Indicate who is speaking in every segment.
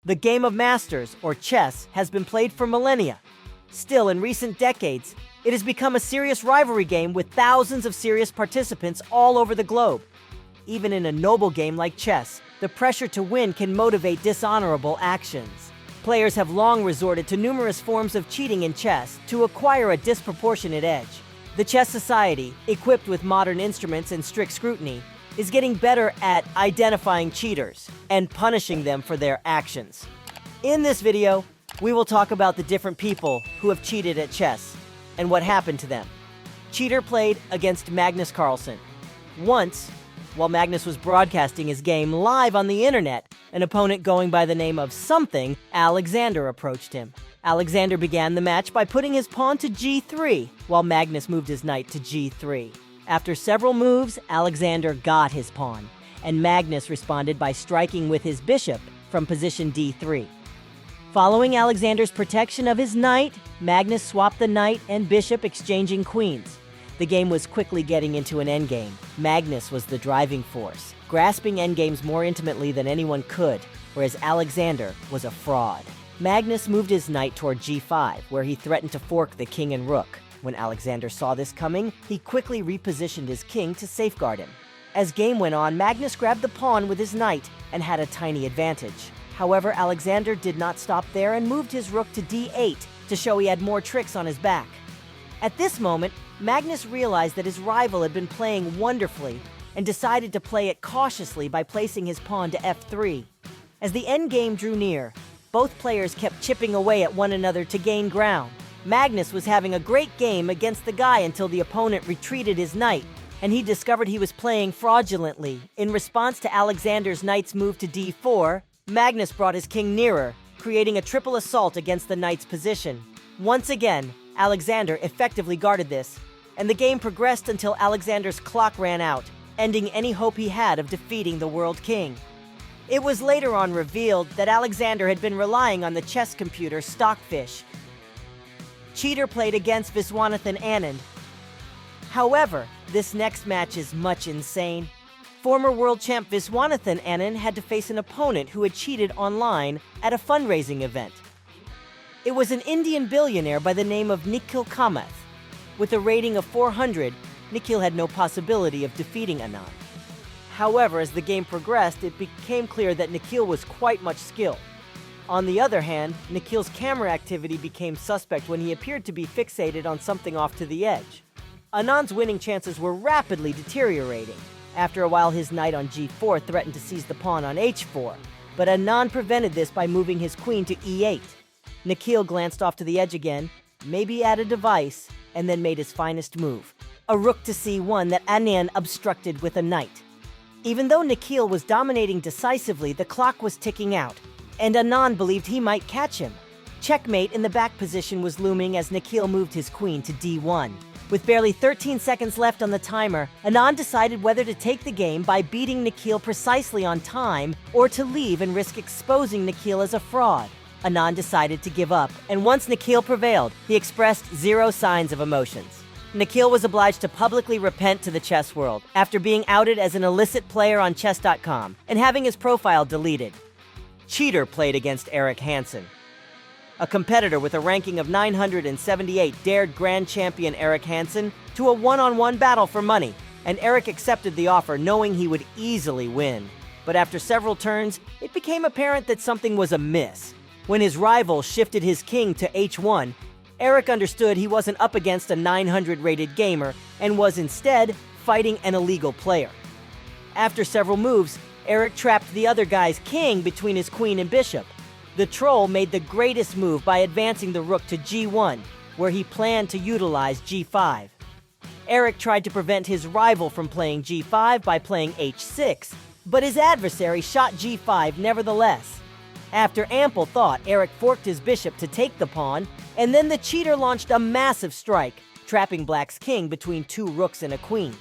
Speaker 1: The game of masters, or chess, has been played for millennia. Still, in recent decades, it has become a serious rivalry game with thousands of serious participants all over the globe. Even in a noble game like chess, the pressure to win can motivate dishonorable actions. Players have long resorted to numerous forms of cheating in chess to acquire a disproportionate edge. The chess society, equipped with modern instruments and strict scrutiny, is getting better at identifying cheaters and punishing them for their actions. In this video, we will talk about the different people who have cheated at chess and what happened to them. Cheater played against Magnus Carlsen. Once, while Magnus was broadcasting his game live on the internet, an opponent going by the name of something, Alexander, approached him. Alexander began the match by putting his pawn to g3, while Magnus moved his knight to g3. After several moves, Alexander got his pawn, and Magnus responded by striking with his bishop from position d3. Following Alexander's protection of his knight, Magnus swapped the knight and bishop, exchanging queens. The game was quickly getting into an endgame. Magnus was the driving force, grasping endgames more intimately than anyone could, whereas Alexander was a fraud. Magnus moved his knight toward g5, where he threatened to fork the king and rook. When Alexander saw this coming, he quickly repositioned his king to safeguard him. As game went on, Magnus grabbed the pawn with his knight and had a tiny advantage. However, Alexander did not stop there and moved his rook to d8 to show he had more tricks on his back. At this moment, Magnus realized that his rival had been playing wonderfully and decided to play it cautiously by placing his pawn to f3. As the endgame drew near, both players kept chipping away at one another to gain ground. Magnus was having a great game against the guy until the opponent retreated his knight, and he discovered he was playing fraudulently. In response to Alexander's knight's move to d4, Magnus brought his king nearer, creating a triple assault against the knight's position. Once again, Alexander effectively guarded this, and the game progressed until Alexander's clock ran out, ending any hope he had of defeating the world king. It was later on revealed that Alexander had been relying on the chess computer Stockfish. Cheater played against Viswanathan Anand. However, this next match is much insane. Former world champ Viswanathan Anand had to face an opponent who had cheated online at a fundraising event. It was an Indian billionaire by the name of Nikhil Kamath. With a rating of 400, Nikhil had no possibility of defeating Anand. However, as the game progressed, it became clear that Nikhil was quite much skilled. On the other hand, Nikhil's camera activity became suspect when he appeared to be fixated on something off to the edge. Anand's winning chances were rapidly deteriorating. After a while, his knight on g4 threatened to seize the pawn on h4, but Anand prevented this by moving his queen to e8. Nikhil glanced off to the edge again, maybe at a device, and then made his finest move, a rook to c1 that Anand obstructed with a knight. Even though Nikhil was dominating decisively, the clock was ticking out, and Anand believed he might catch him. Checkmate in the back position was looming as Nikhil moved his queen to d1. With barely 13 seconds left on the timer, Anand decided whether to take the game by beating Nikhil precisely on time or to leave and risk exposing Nikhil as a fraud. Anand decided to give up, and once Nikhil prevailed, he expressed zero signs of emotions. Nikhil was obliged to publicly repent to the chess world after being outed as an illicit player on chess.com and having his profile deleted. Cheater played against Eric Hansen. A competitor with a ranking of 978 dared grand champion Eric Hansen to a one-on-one battle for money, and Eric accepted the offer knowing he would easily win. But after several turns, it became apparent that something was amiss. When his rival shifted his king to h1, Eric understood he wasn't up against a 900-rated gamer and was instead fighting an illegal player. After several moves, Eric trapped the other guy's king between his queen and bishop. The troll made the greatest move by advancing the rook to g1, where he planned to utilize g5. Eric tried to prevent his rival from playing g5 by playing h6, but his adversary shot g5 nevertheless. After ample thought, Eric forked his bishop to take the pawn, and then the cheater launched a massive strike, trapping Black's king between two rooks and a queen.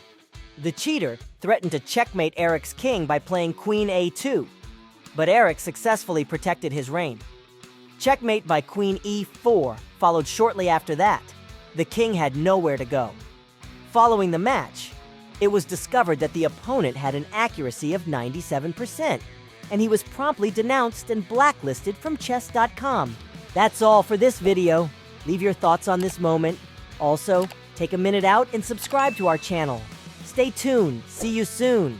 Speaker 1: The cheater threatened to checkmate Eric's king by playing queen a2, but Eric successfully protected his reign. Checkmate by queen e4 followed shortly after that. The king had nowhere to go. Following the match, it was discovered that the opponent had an accuracy of 97%. and he was promptly denounced and blacklisted from chess.com. That's all for this video. Leave your thoughts on this moment. Also, take a minute out and subscribe to our channel. Stay tuned. See you soon.